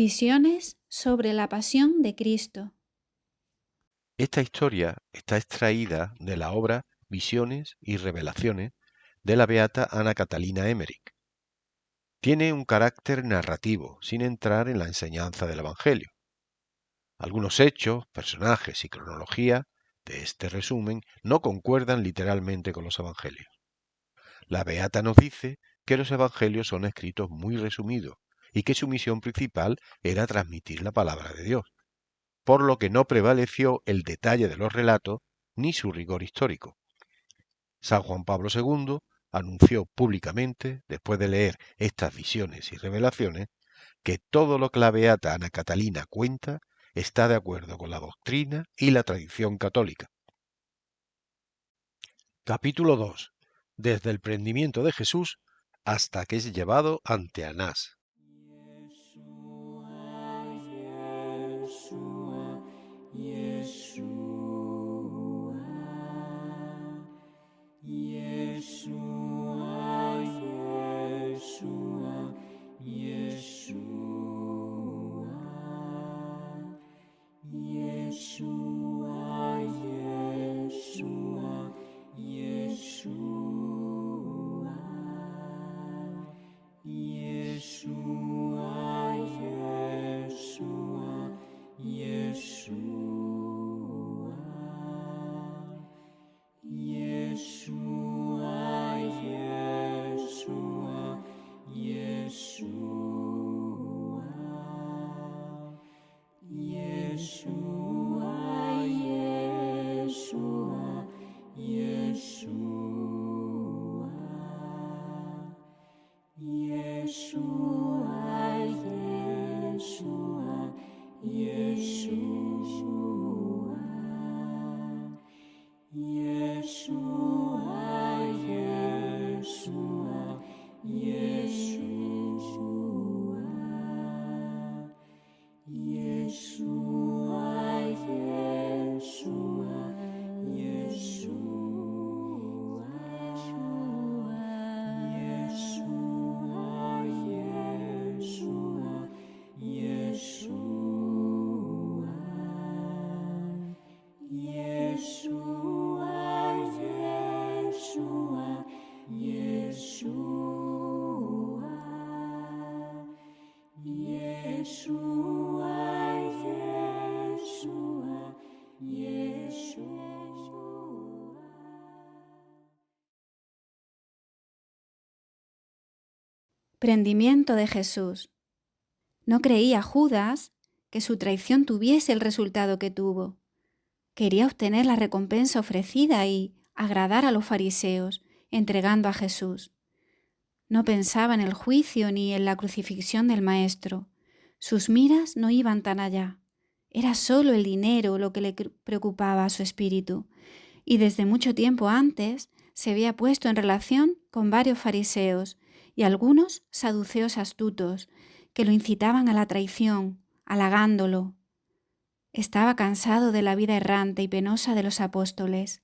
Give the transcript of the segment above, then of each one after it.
Visiones sobre la pasión de Cristo. Esta historia está extraída de la obra Visiones y Revelaciones de la beata Ana Catalina Emmerich. Tiene un carácter narrativo, sin entrar en la enseñanza del Evangelio. Algunos hechos, personajes y cronología de este resumen no concuerdan literalmente con los Evangelios. La beata nos dice que los Evangelios son escritos muy resumidos y que su misión principal era transmitir la palabra de Dios, por lo que no prevaleció el detalle de los relatos ni su rigor histórico. San Juan Pablo II anunció públicamente, después de leer estas visiones y revelaciones, que todo lo que la beata Ana Catalina cuenta está de acuerdo con la doctrina y la tradición católica. Capítulo 2. Desde el prendimiento de Jesús hasta que es llevado ante Anás. Prendimiento de Jesús. No creía Judas que su traición tuviese el resultado que tuvo. Quería obtener la recompensa ofrecida y agradar a los fariseos, entregando a Jesús. No pensaba en el juicio ni en la crucifixión del Maestro. Sus miras no iban tan allá. Era solo el dinero lo que le preocupaba a su espíritu, y desde mucho tiempo antes se había puesto en relación con varios fariseos y algunos saduceos astutos que lo incitaban a la traición, halagándolo. Estaba cansado de la vida errante y penosa de los apóstoles.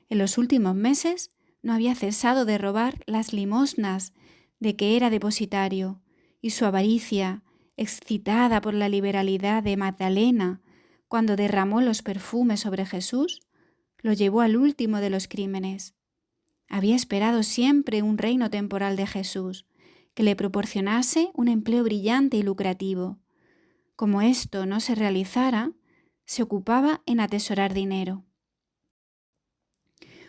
En los últimos meses no había cesado de robar las limosnas de que era depositario, y su avaricia, excitada por la liberalidad de Magdalena cuando derramó los perfumes sobre Jesús, lo llevó al último de los crímenes. Había esperado siempre un reino temporal de Jesús, que le proporcionase un empleo brillante y lucrativo. Como esto no se realizara, se ocupaba en atesorar dinero.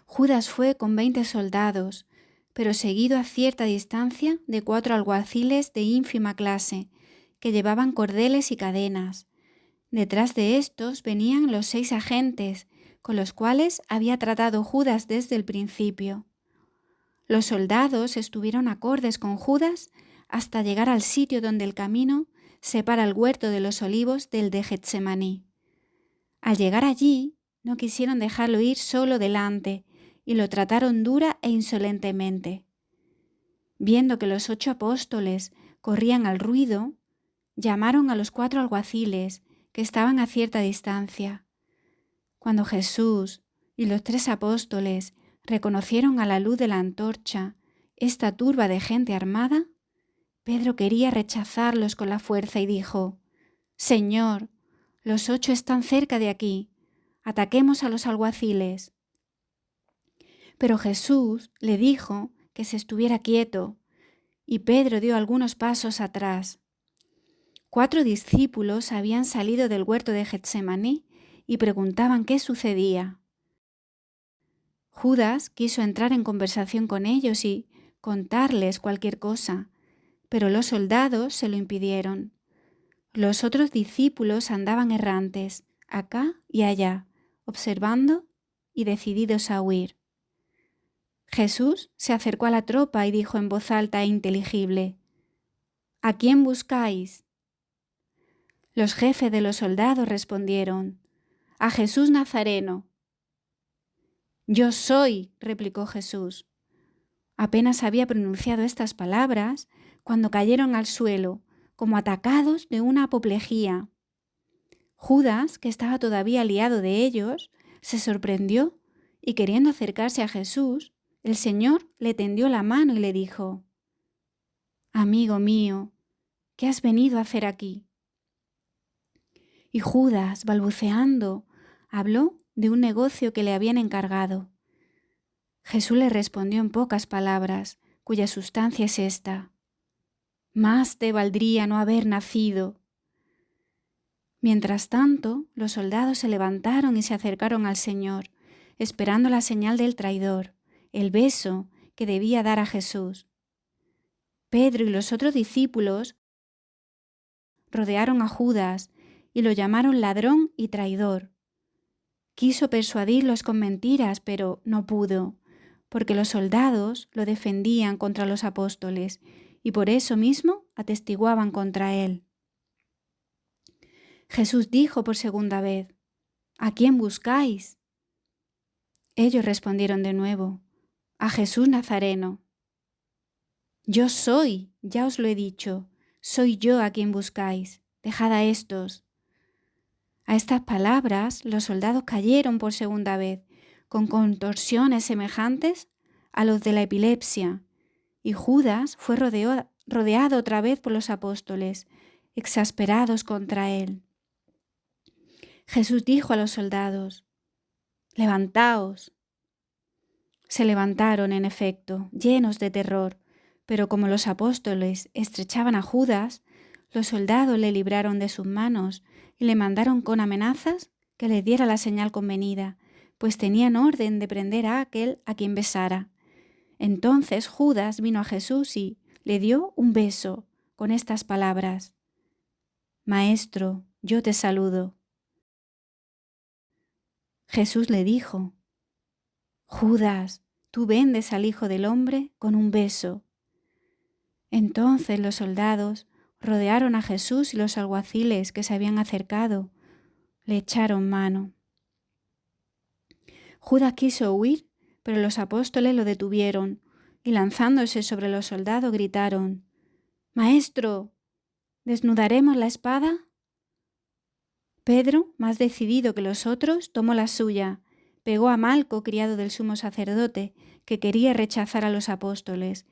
Judas fue con 20 soldados, pero seguido a cierta distancia de 4 alguaciles de ínfima clase, que llevaban cordeles y cadenas. Detrás de estos venían los 6 agentes, con los cuales había tratado Judas desde el principio. Los soldados estuvieron acordes con Judas hasta llegar al sitio donde el camino separa el huerto de los olivos del de Getsemaní. Al llegar allí, no quisieron dejarlo ir solo delante y lo trataron dura e insolentemente. Viendo que los 8 apóstoles corrían al ruido, llamaron a los 4 alguaciles que estaban a cierta distancia. Cuando Jesús y los 3 apóstoles reconocieron a la luz de la antorcha esta turba de gente armada, Pedro quería rechazarlos con la fuerza y dijo: Señor, los 8 están cerca de aquí, ataquemos a los alguaciles. Pero Jesús le dijo que se estuviera quieto, y Pedro dio algunos pasos atrás. 4 discípulos habían salido del huerto de Getsemaní y preguntaban qué sucedía. Judas quiso entrar en conversación con ellos y contarles cualquier cosa, pero los soldados se lo impidieron. Los otros discípulos andaban errantes, acá y allá, observando y decididos a huir. Jesús se acercó a la tropa y dijo en voz alta e inteligible: ¿A quién buscáis? Los jefes de los soldados respondieron: A Jesús Nazareno. Yo soy, replicó Jesús. Apenas había pronunciado estas palabras cuando cayeron al suelo, como atacados de una apoplejía. Judas, que estaba todavía liado de ellos, se sorprendió y queriendo acercarse a Jesús, el Señor le tendió la mano y le dijo: Amigo mío, ¿qué has venido a hacer aquí? Y Judas, balbuceando, habló de un negocio que le habían encargado. Jesús le respondió en pocas palabras, cuya sustancia es esta: más te valdría no haber nacido. Mientras tanto, los soldados se levantaron y se acercaron al Señor, esperando la señal del traidor, el beso que debía dar a Jesús. Pedro y los otros discípulos rodearon a Judas y lo llamaron ladrón y traidor. Quiso persuadirlos con mentiras, pero no pudo, porque los soldados lo defendían contra los apóstoles y por eso mismo atestiguaban contra él. Jesús dijo por segunda vez: ¿A quién buscáis? Ellos respondieron de nuevo: A Jesús Nazareno. Yo soy, ya os lo he dicho, soy yo a quien buscáis, dejad a estos. A estas palabras los soldados cayeron por segunda vez, con contorsiones semejantes a los de la epilepsia, y Judas fue rodeado otra vez por los apóstoles, exasperados contra él. Jesús dijo a los soldados: «Levantaos». Se levantaron, en efecto, llenos de terror, pero como los apóstoles estrechaban a Judas, los soldados le libraron de sus manos y le mandaron con amenazas que le diera la señal convenida, pues tenían orden de prender a aquel a quien besara. Entonces Judas vino a Jesús y le dio un beso con estas palabras: «Maestro, yo te saludo». Jesús le dijo: «Judas, tú vendes al Hijo del Hombre con un beso». Entonces los soldados rodearon a Jesús y los alguaciles que se habían acercado le echaron mano. Judas quiso huir, pero los apóstoles lo detuvieron y lanzándose sobre los soldados gritaron: «Maestro, ¿desnudaremos la espada?». Pedro, más decidido que los otros, tomó la suya, pegó a Malco, criado del sumo sacerdote, que quería rechazar a los apóstoles,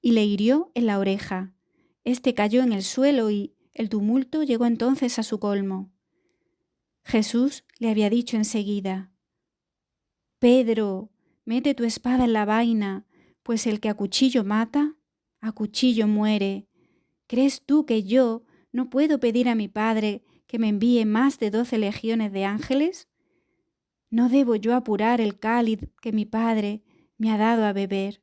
y le hirió en la oreja. Este cayó en el suelo y el tumulto llegó entonces a su colmo. Jesús le había dicho enseguida: «Pedro, mete tu espada en la vaina, pues el que a cuchillo mata, a cuchillo muere. ¿Crees tú que yo no puedo pedir a mi Padre que me envíe más de 12 legiones de ángeles? ¿No debo yo apurar el cáliz que mi Padre me ha dado a beber?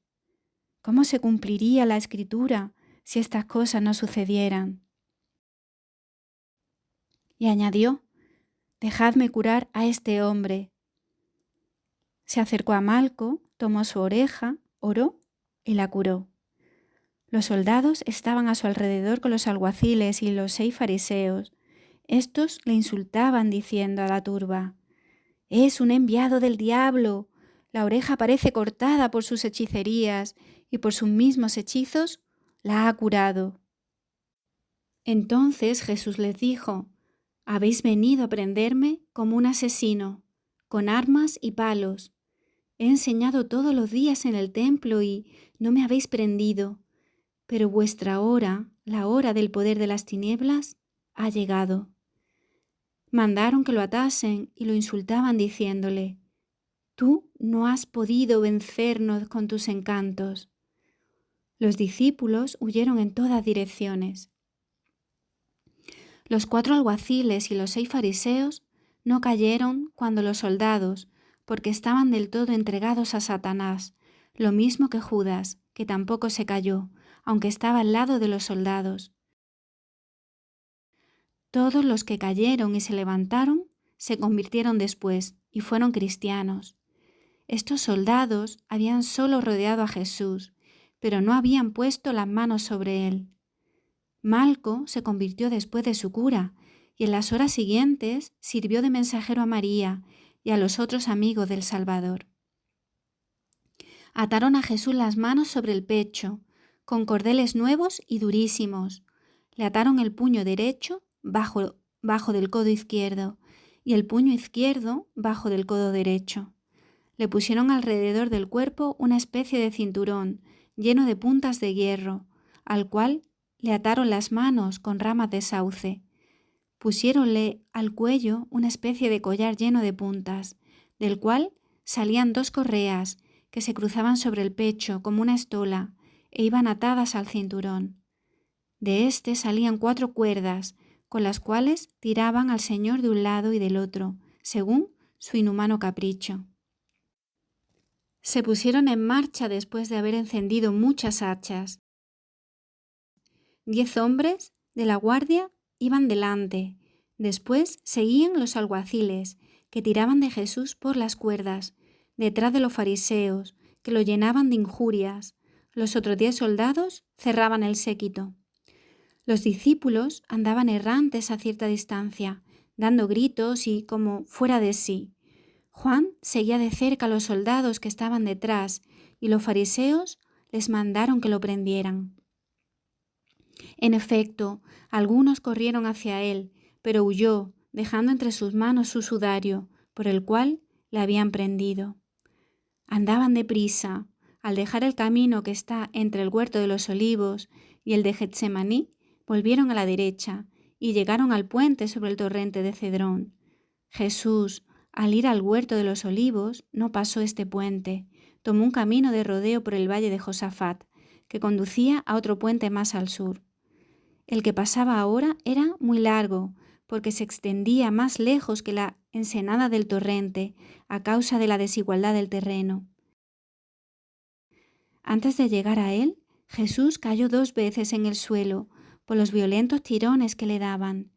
¿Cómo se cumpliría la Escritura si estas cosas no sucedieran?». Y añadió: «Dejadme curar a este hombre». Se acercó a Malco, tomó su oreja, oró y la curó. Los soldados estaban a su alrededor con los alguaciles y los 6 fariseos. Estos le insultaban diciendo a la turba: «Es un enviado del diablo. La oreja parece cortada por sus hechicerías y por sus mismos hechizos la ha curado». Entonces Jesús les dijo: «Habéis venido a prenderme como un asesino, con armas y palos. He enseñado todos los días en el templo y no me habéis prendido, pero vuestra hora, la hora del poder de las tinieblas, ha llegado. Mandaron que lo atasen y lo insultaban diciéndole: «Tú no has podido vencernos con tus encantos». Los discípulos huyeron en todas direcciones. Los 4 alguaciles y los 6 fariseos no cayeron cuando los soldados, porque estaban del todo entregados a Satanás, lo mismo que Judas, que tampoco se cayó, aunque estaba al lado de los soldados. Todos los que cayeron y se levantaron se convirtieron después y fueron cristianos. Estos soldados habían solo rodeado a Jesús, pero no habían puesto las manos sobre él. Malco se convirtió después de su cura y en las horas siguientes sirvió de mensajero a María y a los otros amigos del Salvador. Ataron a Jesús las manos sobre el pecho, con cordeles nuevos y durísimos. Le ataron el puño derecho bajo del codo izquierdo y el puño izquierdo bajo del codo derecho. Le pusieron alrededor del cuerpo una especie de cinturón lleno de puntas de hierro, al cual le ataron las manos con ramas de sauce. Pusiéronle al cuello una especie de collar lleno de puntas, del cual salían 2 correas que se cruzaban sobre el pecho como una estola e iban atadas al cinturón. De éste salían 4 cuerdas, con las cuales tiraban al Señor de un lado y del otro, según su inhumano capricho. Se pusieron en marcha después de haber encendido muchas hachas. 10 hombres de la guardia iban delante. Después seguían los alguaciles, que tiraban de Jesús por las cuerdas, detrás de los fariseos, que lo llenaban de injurias. Los otros 10 soldados cerraban el séquito. Los discípulos andaban errantes a cierta distancia, dando gritos y como fuera de sí. Juan seguía de cerca a los soldados que estaban detrás, y los fariseos les mandaron que lo prendieran. En efecto, algunos corrieron hacia él, pero huyó, dejando entre sus manos su sudario, por el cual le habían prendido. Andaban deprisa. Al dejar el camino que está entre el huerto de los olivos y el de Getsemaní, volvieron a la derecha y llegaron al puente sobre el torrente de Cedrón. Jesús, al ir al huerto de los olivos, no pasó este puente, tomó un camino de rodeo por el valle de Josafat, que conducía a otro puente más al sur. El que pasaba ahora era muy largo, porque se extendía más lejos que la ensenada del torrente, a causa de la desigualdad del terreno. Antes de llegar a él, Jesús cayó 2 veces en el suelo por los violentos tirones que le daban,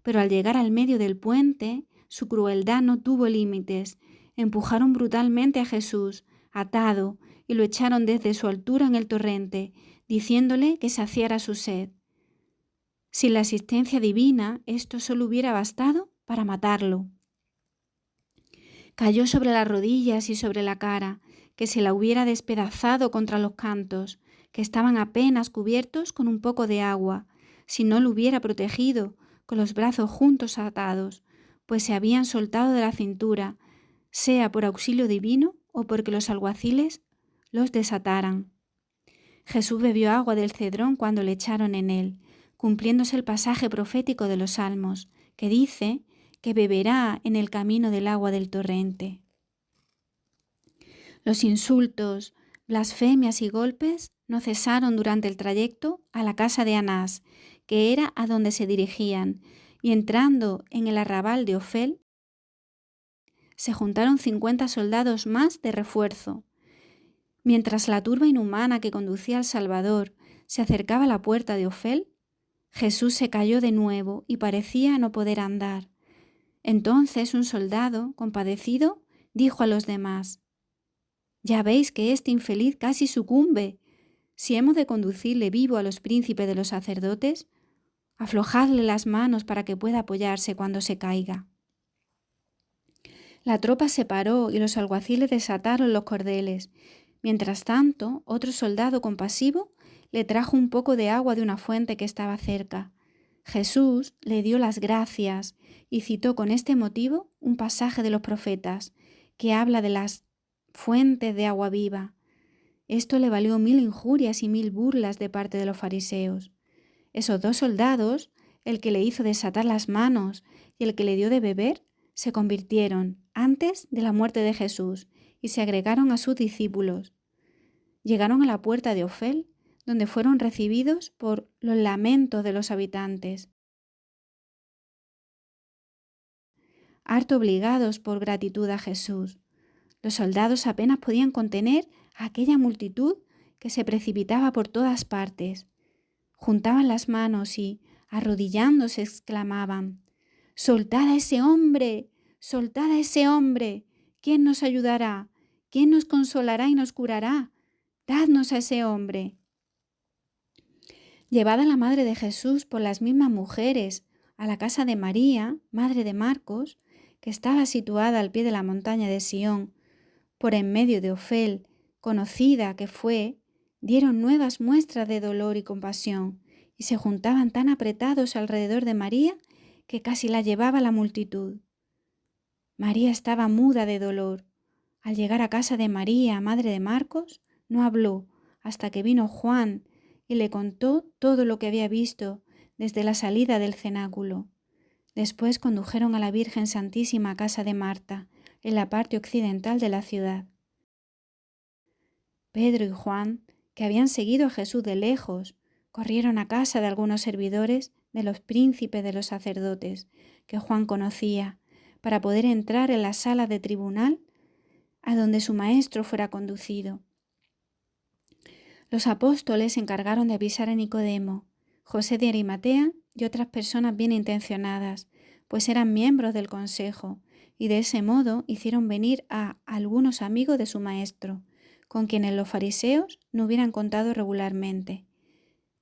pero al llegar al medio del puente, su crueldad no tuvo límites. Empujaron brutalmente a Jesús, atado, y lo echaron desde su altura en el torrente, diciéndole que saciara su sed. Sin la asistencia divina, esto solo hubiera bastado para matarlo. Cayó sobre las rodillas y sobre la cara, que se la hubiera despedazado contra los cantos, que estaban apenas cubiertos con un poco de agua, si no lo hubiera protegido, con los brazos juntos atados, pues se habían soltado de la cintura, sea por auxilio divino o porque los alguaciles los desataran. Jesús bebió agua del Cedrón cuando le echaron en él, cumpliéndose el pasaje profético de los Salmos, que dice que beberá en el camino del agua del torrente. Los insultos, blasfemias y golpes no cesaron durante el trayecto a la casa de Anás, que era a donde se dirigían, y entrando en el arrabal de Ofel, se juntaron 50 soldados más de refuerzo. Mientras la turba inhumana que conducía al Salvador se acercaba a la puerta de Ofel, Jesús se cayó de nuevo y parecía no poder andar. Entonces un soldado, compadecido, dijo a los demás: «Ya veis que este infeliz casi sucumbe. Si hemos de conducirle vivo a los príncipes de los sacerdotes, aflojadle las manos para que pueda apoyarse cuando se caiga». La tropa se paró y los alguaciles desataron los cordeles. Mientras tanto, otro soldado compasivo le trajo un poco de agua de una fuente que estaba cerca. Jesús le dio las gracias y citó con este motivo un pasaje de los profetas que habla de las fuentes de agua viva. Esto le valió 1000 injurias y 1000 burlas de parte de los fariseos. Esos 2 soldados, el que le hizo desatar las manos y el que le dio de beber, se convirtieron antes de la muerte de Jesús y se agregaron a sus discípulos. Llegaron a la puerta de Ofel, donde fueron recibidos por los lamentos de los habitantes. Harto obligados por gratitud a Jesús, los soldados apenas podían contener a aquella multitud que se precipitaba por todas partes. Juntaban las manos y, arrodillándose, exclamaban: «¡Soltad a ese hombre! ¡Soltad a ese hombre! ¿Quién nos ayudará? ¿Quién nos consolará y nos curará? ¡Dadnos a ese hombre!». Llevada la madre de Jesús por las mismas mujeres a la casa de María, madre de Marcos, que estaba situada al pie de la montaña de Sión, por en medio de Ofel, conocida que fue, dieron nuevas muestras de dolor y compasión, y se juntaban tan apretados alrededor de María que casi la llevaba la multitud. María estaba muda de dolor. Al llegar a casa de María, madre de Marcos, no habló hasta que vino Juan y le contó todo lo que había visto desde la salida del cenáculo. Después condujeron a la Virgen Santísima a casa de Marta, en la parte occidental de la ciudad. Pedro y Juan, que habían seguido a Jesús de lejos, corrieron a casa de algunos servidores de los príncipes de los sacerdotes, que Juan conocía, para poder entrar en la sala de tribunal a donde su maestro fuera conducido. Los apóstoles se encargaron de avisar a Nicodemo, José de Arimatea y otras personas bien intencionadas, pues eran miembros del consejo, y de ese modo hicieron venir a algunos amigos de su maestro, con quienes los fariseos no hubieran contado regularmente.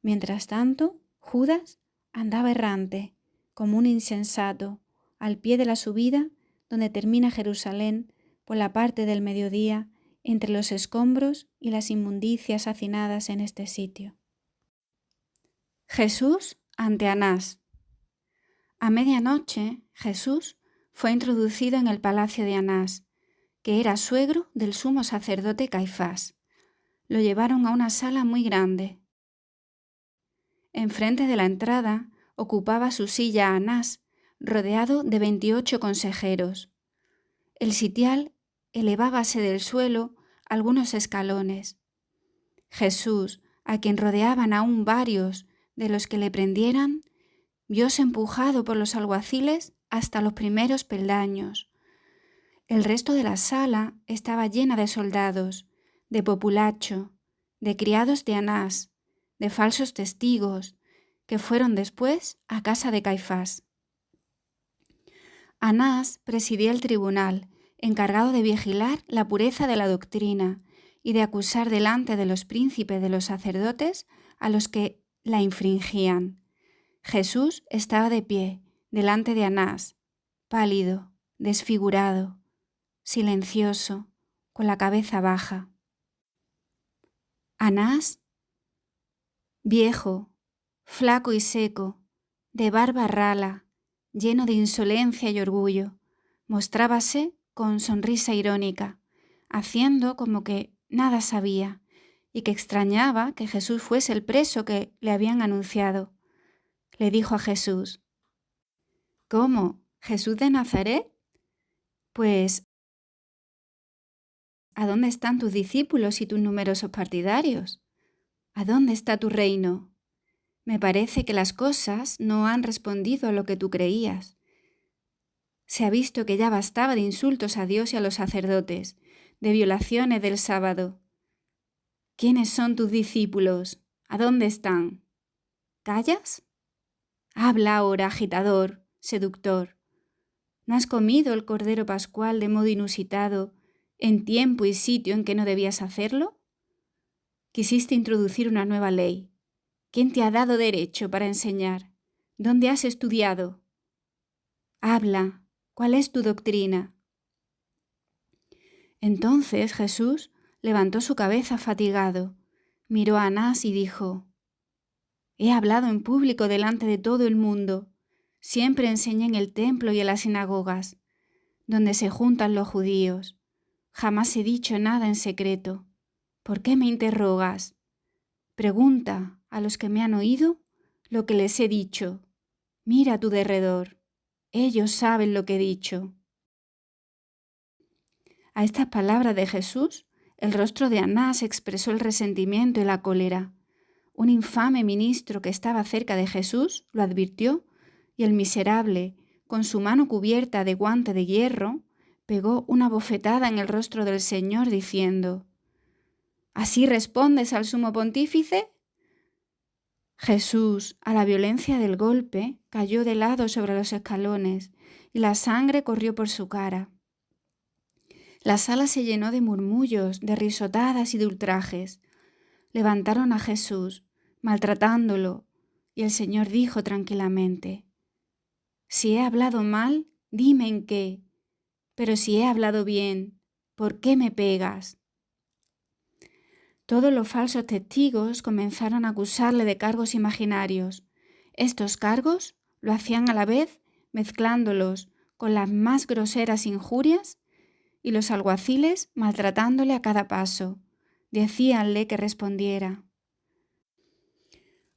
Mientras tanto, Judas andaba errante, como un insensato, al pie de la subida donde termina Jerusalén, por la parte del mediodía, entre los escombros y las inmundicias hacinadas en este sitio. Jesús ante Anás. A medianoche, Jesús fue introducido en el palacio de Anás, que era suegro del sumo sacerdote Caifás. Lo llevaron a una sala muy grande. Enfrente de la entrada ocupaba su silla Anás, rodeado de 28 consejeros. El sitial elevábase del suelo algunos escalones. Jesús, a quien rodeaban aún varios de los que le prendieran, vióse empujado por los alguaciles hasta los primeros peldaños. El resto de la sala estaba llena de soldados, de populacho, de criados de Anás, de falsos testigos, que fueron después a casa de Caifás. Anás presidía el tribunal, encargado de vigilar la pureza de la doctrina y de acusar delante de los príncipes de los sacerdotes a los que la infringían. Jesús estaba de pie, delante de Anás, pálido, desfigurado, silencioso, con la cabeza baja. Anás, viejo, flaco y seco, de barba rala, lleno de insolencia y orgullo, mostrábase con sonrisa irónica, haciendo como que nada sabía y que extrañaba que Jesús fuese el preso que le habían anunciado. Le dijo a Jesús: «¿Cómo? ¿Jesús de Nazaret? Pues, ¿a dónde están tus discípulos y tus numerosos partidarios? ¿A dónde está tu reino? Me parece que las cosas no han respondido a lo que tú creías. Se ha visto que ya bastaba de insultos a Dios y a los sacerdotes, de violaciones del sábado. ¿Quiénes son tus discípulos? ¿A dónde están? ¿Callas? Habla ahora, agitador, seductor. ¿No has comido el cordero pascual de modo inusitado, en tiempo y sitio en que no debías hacerlo? Quisiste introducir una nueva ley. ¿Quién te ha dado derecho para enseñar? ¿Dónde has estudiado? Habla, ¿cuál es tu doctrina? Entonces Jesús levantó su cabeza fatigado, miró a Anás y dijo: «He hablado en público delante de todo el mundo. Siempre enseñé en el templo y en las sinagogas, donde se juntan los judíos. Jamás he dicho nada en secreto. ¿Por qué me interrogas? Pregunta a los que me han oído lo que les he dicho. Mira a tu derredor. Ellos saben lo que he dicho. A estas palabras de Jesús, el rostro de Anás expresó el resentimiento y la cólera. Un infame ministro que estaba cerca de Jesús lo advirtió y el miserable, con su mano cubierta de guante de hierro, pegó una bofetada en el rostro del Señor diciendo: ¿Así respondes al sumo pontífice? Jesús, a la violencia del golpe, cayó de lado sobre los escalones y la sangre corrió por su cara. La sala se llenó de murmullos, de risotadas y de ultrajes. Levantaron a Jesús, maltratándolo, y el Señor dijo tranquilamente: Si he hablado mal, dime en qué, pero si he hablado bien, ¿por qué me pegas? Todos los falsos testigos comenzaron a acusarle de cargos imaginarios. Estos cargos lo hacían a la vez mezclándolos con las más groseras injurias y los alguaciles maltratándole a cada paso. Decíanle que respondiera.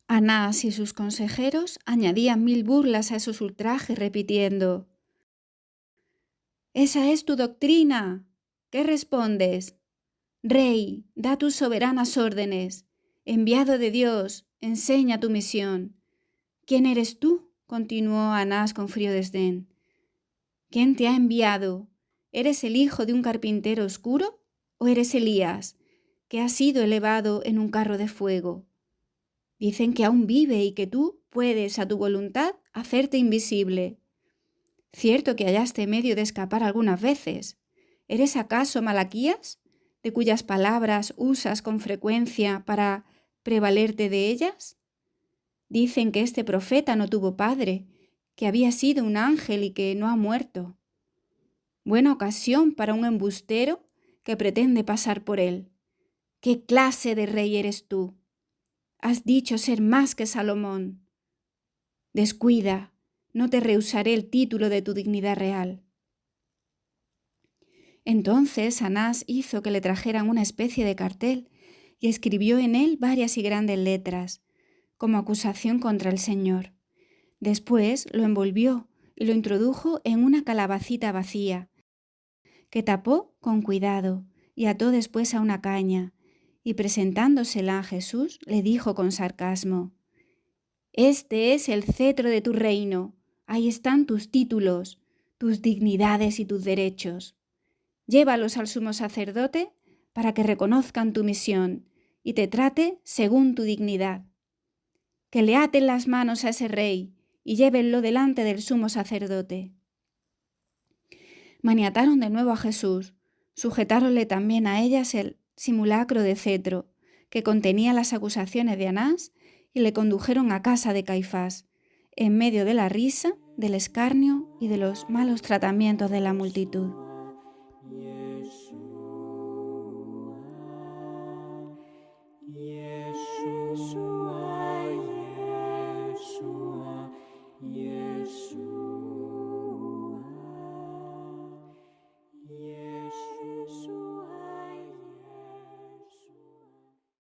Anás y sus consejeros añadían 1000 burlas a esos ultrajes repitiendo: «¡Esa es tu doctrina! ¿Qué respondes? Rey, da tus soberanas órdenes. Enviado de Dios, enseña tu misión». «¿Quién eres tú?», continuó Anás con frío desdén. «¿Quién te ha enviado? ¿Eres el hijo de un carpintero oscuro? ¿O eres Elías, que ha sido elevado en un carro de fuego? Dicen que aún vive y que tú puedes, a tu voluntad, hacerte invisible. Cierto que hallaste medio de escapar algunas veces. ¿Eres acaso Malaquías, de cuyas palabras usas con frecuencia para prevalerte de ellas? Dicen que este profeta no tuvo padre, que había sido un ángel y que no ha muerto. Buena ocasión para un embustero que pretende pasar por él. ¿Qué clase de rey eres tú? Has dicho ser más que Salomón. Descuida, no te rehusaré el título de tu dignidad real». Entonces Anás hizo que le trajeran una especie de cartel y escribió en él varias y grandes letras, como acusación contra el Señor. Después lo envolvió y lo introdujo en una calabacita vacía, que tapó con cuidado y ató después a una caña, y presentándosela a Jesús le dijo con sarcasmo: «Este es el cetro de tu reino, ahí están tus títulos, tus dignidades y tus derechos. Llévalos al sumo sacerdote para que reconozcan tu misión y te trate según tu dignidad. Que le aten las manos a ese rey y llévenlo delante del sumo sacerdote». Maniataron de nuevo a Jesús, sujetáronle también a ellas el simulacro de cetro que contenía las acusaciones de Anás y le condujeron a casa de Caifás, en medio de la risa, del escarnio y de los malos tratamientos de la multitud.